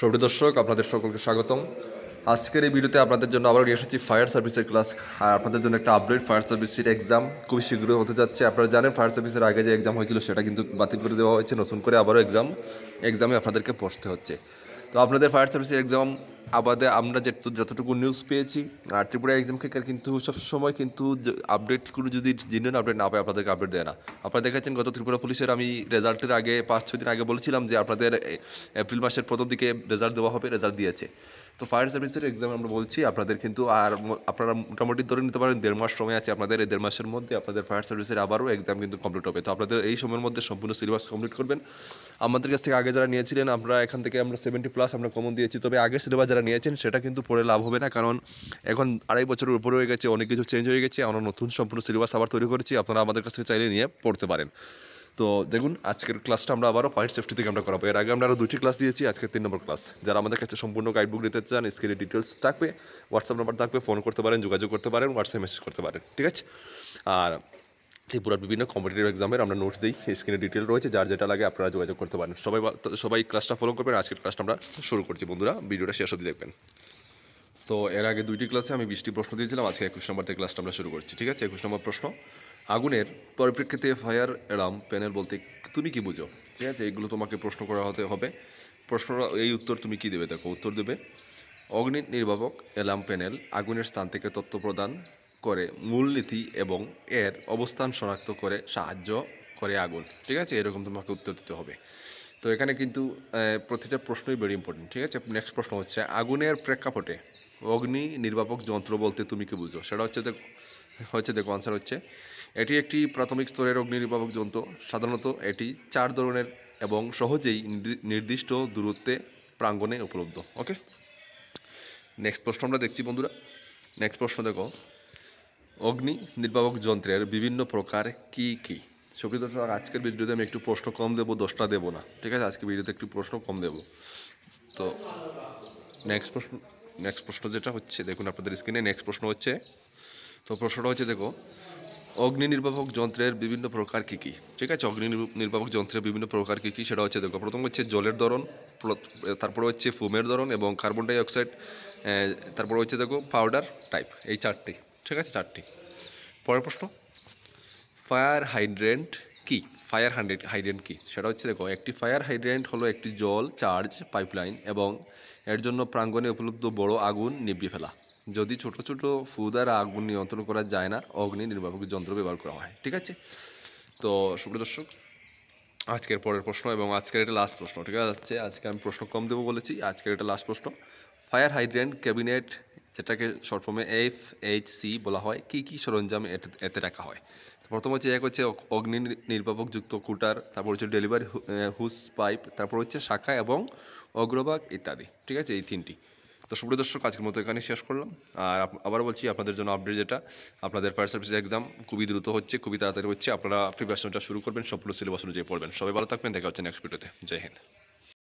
সুপ্রিয় দর্শক, আপনাদের সকলকে স্বাগতম। আজকের এই ভিডিওতে আপনাদের জন্য আবার নিয়ে এসেছি ফায়ার সার্ভিসের ক্লাস। আর আপনাদের জন্য একটা আপডেট, ফায়ার সার্ভিসের এক্সাম খুব শীঘ্রই হতে যাচ্ছে। আপনারা জানেন ফায়ার সার্ভিসের আগে যে এক্সাম হয়েছিল সেটা কিন্তু বাতিল করে দেওয়া হয়েছে, নতুন করে আবারও এক্সামে আপনাদেরকে বসতে হচ্ছে। তো আপনাদের ফায়ার সার্ভিসের এক্সাম আবাদে আমরা যতটুকু নিউজ পেয়েছি, আর ত্রিপুরা এক্সাম থেকে কিন্তু সবসময় কিন্তু আপডেটগুলো যদি জিনিয়র আপডেট না পায় আপনাদেরকে আপডেট দেয় না। আপনারা দেখেছেন গত ত্রিপুরা পুলিশের আমি রেজাল্টের আগে 5-6 দিন আগে বলেছিলাম যে আপনাদের এপ্রিল মাসের প্রথম দিকে রেজাল্ট দেওয়া হবে, রেজাল্ট দিয়েছে। তো ফায়ার সার্ভিসের এক্সাম আমরা বলছি আপনাদের কিন্তু আর আপনারা মোটামুটি ধরে নিতে পারেন 1.5 মাস সময় আছে আপনাদের। এই 1.5 মাসের মধ্যে আপনাদের ফায়ার সার্ভিসের আবারও এক্সাম কিন্তু কমপ্লিট হবে। তো আপনাদের এই সময়ের মধ্যে সম্পূর্ণ সিলেবাস কমপ্লিট করবেন। আমাদের কাছ থেকে আগে যারা নিয়েছিলেন আমরা এখান থেকে আমরা 70+ আমরা কমন দিয়েছি, তবে আগের সিলেবাস যারা নিয়েছেন সেটা কিন্তু পড়ে লাভ হবে না, কারণ এখন 2.5 বছরের উপরে হয়ে গেছে, অনেক কিছু চেঞ্জ হয়ে গেছে। আমরা নতুন সম্পূর্ণ সিলেবাস আবার তৈরি করেছি, আপনারা আমাদের কাছ থেকে চাইলে নিয়ে পড়তে পারেন। তো দেখুন, আজকের ক্লাসটা আমরা আবারও ফায়ার সেফটি থেকে আমরা করাবো। এর আগে আমরা আরও 2টি ক্লাস দিয়েছি, আজকে 3 নম্বর ক্লাস। যারা আমাদের কাছে সম্পূর্ণ গাইডবুক নিতে চান, স্ক্রিনে ডিটেলস থাকবে, হোয়াটসঅ্যাপ নাম্বার থাকবে, ফোন করতে পারেন, যোগাযোগ করতে পারেন, হোয়াটসঅ্যাপ মেসেজ করতে পারেন, ঠিক আছে? আর ত্রিপুরার বিভিন্ন কম্পিটিটিভ এক্সামের আমরা নোটস দিই, স্ক্রিনে ডিটেল রয়েছে, যার যেটা লাগে আপনারা যোগাযোগ করতে পারেন। সবাই ক্লাসটা ফলো করবেন। আজকের ক্লাসটা আমরা শুরু করছি বন্ধুরা, ভিডিওটা শেষ অবধি দেখবেন। তো এর আগে 2টি ক্লাসে আমি 20টি প্রশ্ন দিয়েছিলাম, আজকে 21 নম্বর থেকে ক্লাসটা আমরা শুরু করছি, ঠিক আছে? 21 নম্বর প্রশ্ন, আগুনের পরিপ্রেক্ষিতে ফায়ার অ্যালার্ম প্যানেল বলতে তুমি কি বুঝো? ঠিক আছে, এইগুলো তোমাকে প্রশ্ন করা হবে। প্রশ্নটা এই উত্তর তুমি কি দেবে? দেখো, উত্তর দেবে অগ্নি নির্বাপক অ্যালার্ম প্যানেল আগুনের স্থান থেকে তথ্য প্রদান করে, মূলনীতি এবং এর অবস্থান শনাক্ত করে সাহায্য করে আগুন, ঠিক আছে? এরকম তোমাকে উত্তর দিতে হবে। তো এখানে কিন্তু প্রতিটা প্রশ্নই ভেরি ইম্পর্টেন্ট, ঠিক আছে? নেক্সট প্রশ্ন হচ্ছে, আগুনের প্রেক্ষাপটে অগ্নি নির্বাপক যন্ত্র বলতে তুমি কি বুঝো? সেটা দেখো আনসার হচ্ছে, এটি একটি প্রাথমিক স্তরের অগ্নি নির্বাপক যন্ত্র। সাধারণত এটি 4 ধরনের এবং সহজেই নির্দিষ্ট দূরত্বে প্রাঙ্গণে উপলব্ধ। ওকে, নেক্সট প্রশ্ন আমরা দেখছি বন্ধুরা। নেক্সট প্রশ্ন দেখো, অগ্নি নির্বাপক যন্ত্রের বিভিন্ন প্রকার কি কি? সুপ্রিয় দর্শক, আজকের ভিডিওতে আমি একটু প্রশ্ন কম দেবো, 10টা দেবো না, ঠিক আছে? আজকে ভিডিওতে একটু প্রশ্ন কম দেবো। তো নেক্সট প্রশ্ন যেটা হচ্ছে, দেখুন আপনাদের স্ক্রিনে নেক্সট প্রশ্ন হচ্ছে। তো প্রশ্নটা হচ্ছে, দেখো, অগ্নি নির্বাপক যন্ত্রের বিভিন্ন প্রকার কী কী? ঠিক আছে, অগ্নি নির্বাপক যন্ত্রের বিভিন্ন প্রকার কী কী সেটা হচ্ছে, দেখো, প্রথম হচ্ছে জলের ধরন, তারপরে হচ্ছে ফোমের ধরন এবং কার্বন ডাই অক্সাইড, তারপরে হচ্ছে দেখো পাউডার টাইপ, এই 4টি, ঠিক আছে? 4টি। পরের প্রশ্ন, ফায়ার হাইড্রেন্ট কি? ফায়ার হাইড্রেন্ট কি সেটা হচ্ছে, দেখো, একটি ফায়ার হাইড্রেন্ট হলো একটি জল চার্জ পাইপলাইন এবং এর জন্য প্রাঙ্গণে উপলব্ধ বড় আগুন নিভিয়ে ফেলা। যদি ছোট ছোট ফু দ্বারা আগুন নিয়ন্ত্রণ করা যায় না, অগ্নি নির্বাপক যন্ত্র ব্যবহার করা হয়, ঠিক আছে? তো সুপ্রিয় দর্শক, আজকের পরের প্রশ্ন এবং আজকের এটা লাস্ট প্রশ্ন, ঠিক আছে? আজকে আমি প্রশ্ন কম দেবো বলেছি, আজকের এটা লাস্ট প্রশ্ন। ফায়ার হাইড্রেন্ট ক্যাবিনেট, যেটাকে শর্ট ফর্মে FHC বলা হয়, কি কি সরঞ্জাম এতে রাখা হয়? প্রথম হচ্ছে, এক হচ্ছে অগ্নি নির্বাপকযুক্ত কুটার, তারপর হচ্ছে ডেলিভারি হুস পাইপ, তারপর হচ্ছে শাখা এবং অগ্রভাগ ইত্যাদি, ঠিক আছে? এই 3টি। তো সুপ্রিয় দর্শক, আজকের মতো এখানে শেষ করলাম। আর আবার বলছি, আপনাদের জন্য আপডেট যেটা, আপনাদের ফায়ার সার্ভিসের এক্সাম খুবই দ্রুত হচ্ছে, খুবই তাড়াতাড়ি হচ্ছে। আপনারা প্রিপারেশনটা শুরু করবেন, সম্পূর্ণ সিলেবাস অনুযায়ী পড়বেন। সবাই ভালো থাকবেন, দেখা হচ্ছে নেক্সট ভিডিওতে। জয় হিন্দ।